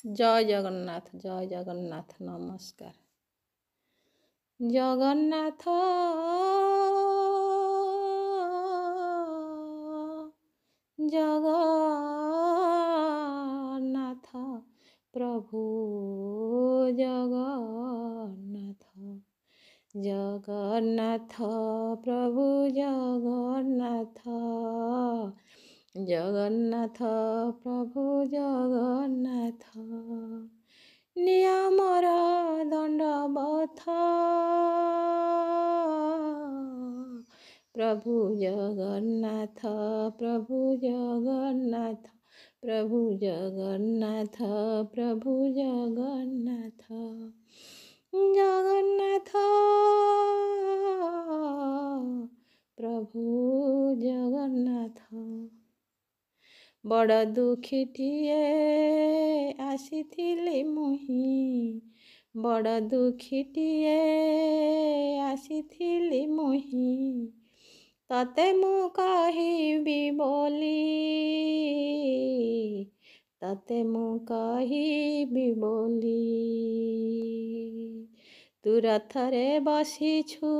ଜୟ ଜଗନ୍ନାଥ ନମସ୍କାର। ଜଗନ୍ନାଥ ଜଗନ୍ନାଥ ପ୍ରଭୁ ଜଗନ୍ନାଥ ଜଗନ୍ନାଥ ପ୍ରଭୁ ଜଗନ୍ନାଥ ଜଗନ୍ନାଥ ପ୍ରଭୁ ଜଗନ୍ନାଥ ନିୟମର ଦଣ୍ଡବତ ପ୍ରଭୁ ଜଗନ୍ନାଥ ପ୍ରଭୁ ଜଗନ୍ନାଥ ପ୍ରଭୁ ଜଗନ୍ନାଥ ପ୍ରଭୁ ଜଗନ୍ନାଥ ଜଗନ୍ନାଥ ପ୍ରଭୁ ଜଗନ୍ନାଥ ବଡ଼ ଦୁଃଖୀଟିଏ ଆସିଥିଲି ମୁହିଁ ବଡ଼ ଦୁଃଖୀଟିଏ ଆସିଥିଲି ମୁହିଁ ତତେ ମୁଁ କହିବି ବୋଲି ତତେ ମୁଁ କହିବି ବୋଲି ତୁ ରଥରେ ବସିଛୁ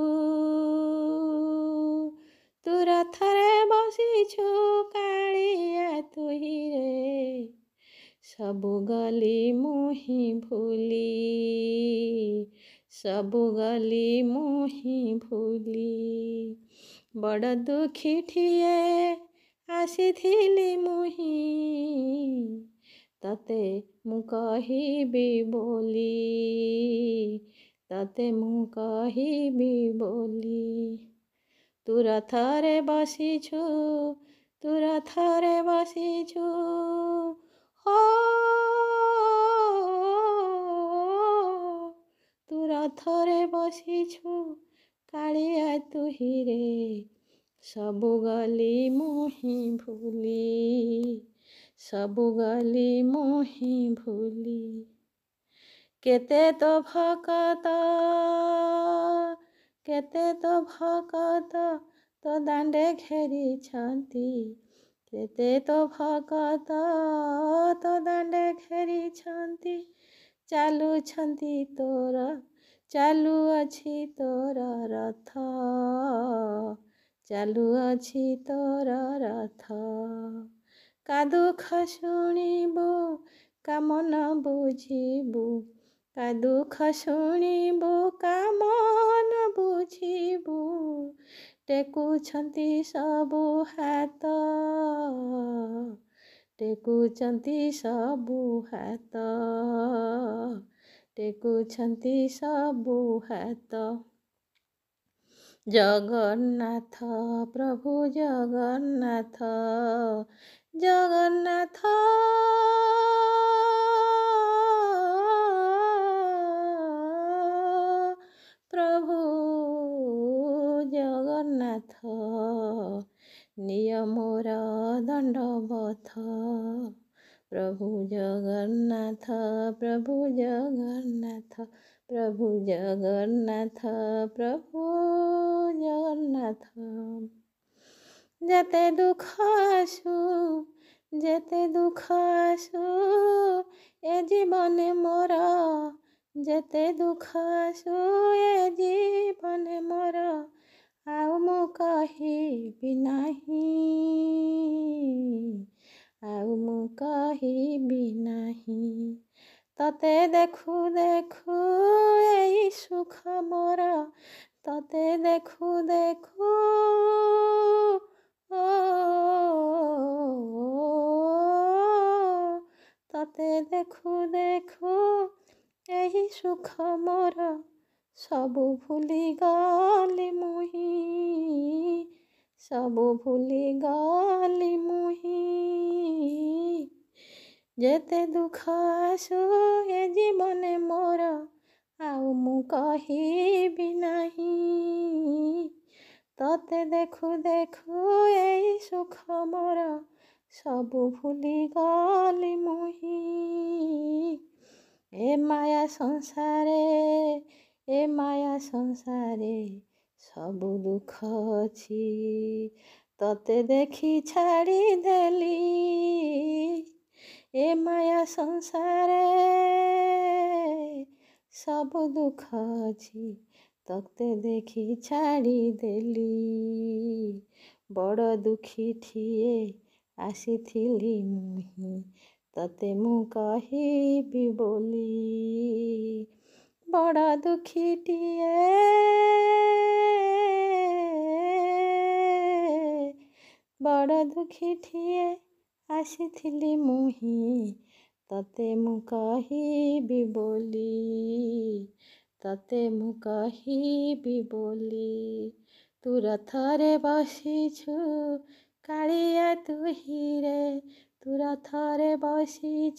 ତୁ ରଥରେ ବସିଛୁ କାଳିଆ ତୁହିରେ ସବୁ ଗଲି ମୁହିଁ ଭୁଲି ସବୁ ଗଲି ମୁହିଁ ଭୁଲି ବଡ଼ ଦୁଃଖୀଟିଏ ଆସିଥିଲି ମୁହିଁ ତତେ ମୁଁ କହିବି ବୋଲି ତତେ ମୁଁ କହିବି ବୋଲି ତୁ ରଥରେ ବସିଛୁ ତୁ ରଥରେ ବସିଛୁ ହୋ ତୁ ରଥରେ ବସିଛୁ କାଳିଆ ତୁହିରେ ସବୁ ଗଲି ମୁହିଁ ଭୁଲି ସବୁ ଗଲି ମୁହିଁ ଭୁଲି କେତେ ତ ଭକତ କେତେ ତ ଭକତ ତ ଦାଣ୍ଡେ ଘେରିଛନ୍ତି କେତେ ତ ଭକତ ତ ଦାଣ୍ଡେ ଘେରିଛନ୍ତି ଚାଲୁଛନ୍ତି ତୋର ଚାଲୁଅଛି ତୋର ରଥ ଚାଲୁଅଛି ତୋର ରଥ କା ଦୁଃଖ ଶୁଣିବୁ କା ମନ ବୁଝିବୁ କା ଦୁଃଖ ଶୁଣିବୁ କା ମନ ବୁଝିବୁ ଟେକୁଛନ୍ତି ସବୁ ହାତ ଟେକୁଛନ୍ତି ସବୁ ହାତ ଟେକୁଛନ୍ତି ସବୁ ହାତ ଜଗନ୍ନାଥ ପ୍ରଭୁ ଜଗନ୍ନାଥ ଜଗନ୍ନାଥ ପ୍ରଭୁ ଜଗନ୍ନାଥ ନିୟମର ଦଣ୍ଡବତ ପ୍ରଭୁ ଜଗନ୍ନାଥ ପ୍ରଭୁ ଜଗନ୍ନାଥ ପ୍ରଭୁ ଜଗନ୍ନାଥ ପ୍ରଭୁ ଜଗନ୍ନାଥ ଯେତେ ଦୁଃଖ ଆସୁ ଯେତେ ଦୁଃଖ ଆସୁ ଏ ଜୀବନେ ମୋର ଯେତେ ଦୁଃଖ ଆସୁ ଏ ଜୀବନେ ମୋର ଆଉ ମୁଁ କହିବି ନାହିଁ ଆଉ ମୁଁ କହିବି ନାହିଁ ତତେ ଦେଖୁ ଦେଖୁ ଏଇ ସୁଖ ମୋର ତତେ ଦେଖୁ ଦେଖୁ ତତେ ଦେଖୁ ଦେଖୁ ଏହି ସୁଖ ମୋର ସବୁ ଭୁଲି ଗଲି ମୁହିଁ ସବୁ ଭୁଲି ଗଲି ମୁହିଁ ଯେତେ ଦୁଃଖ ଆସୁ ଏ ଜୀବନେ ମୋର ଆଉ ମୁଁ କହିବି ନାହିଁ ତତେ ଦେଖୁ ଦେଖୁ ଏଇ ସୁଖ ମୋର ସବୁ ଭୁଲି ଗଲି ମୁହିଁ ଏ ମାୟା ସଂସାରେ ସବୁ ଦୁଃଖ ଅଛି ତତେ ଦେଖି ଛାଡ଼ିଦେଲି ଏ ମାୟା ସଂସାରେ ସବୁ ଦୁଃଖ ଅଛି ତତେ ଦେଖି ଛାଡ଼ିଦେଲି ବଡ଼ ଦୁଃଖୀଟିଏ ଆସିଥିଲି ମୁହିଁ ତତେ ମୁଁ କହିବି ବୋଲି ବଡ଼ ଦୁଃଖୀଟିଏ ବଡ଼ ଦୁଃଖୀଟିଏ ଆସିଥିଲି ମୁହିଁ ତତେ ମୁଁ କହିବି ବୋଲି ତତେ ମୁଁ କହିବି ବୋଲି ତୁ ରଥରେ ବସିଛୁ କାଳିଆ ତୁ ହିରେ ତୁ ରଥରେ ବସିଛୁ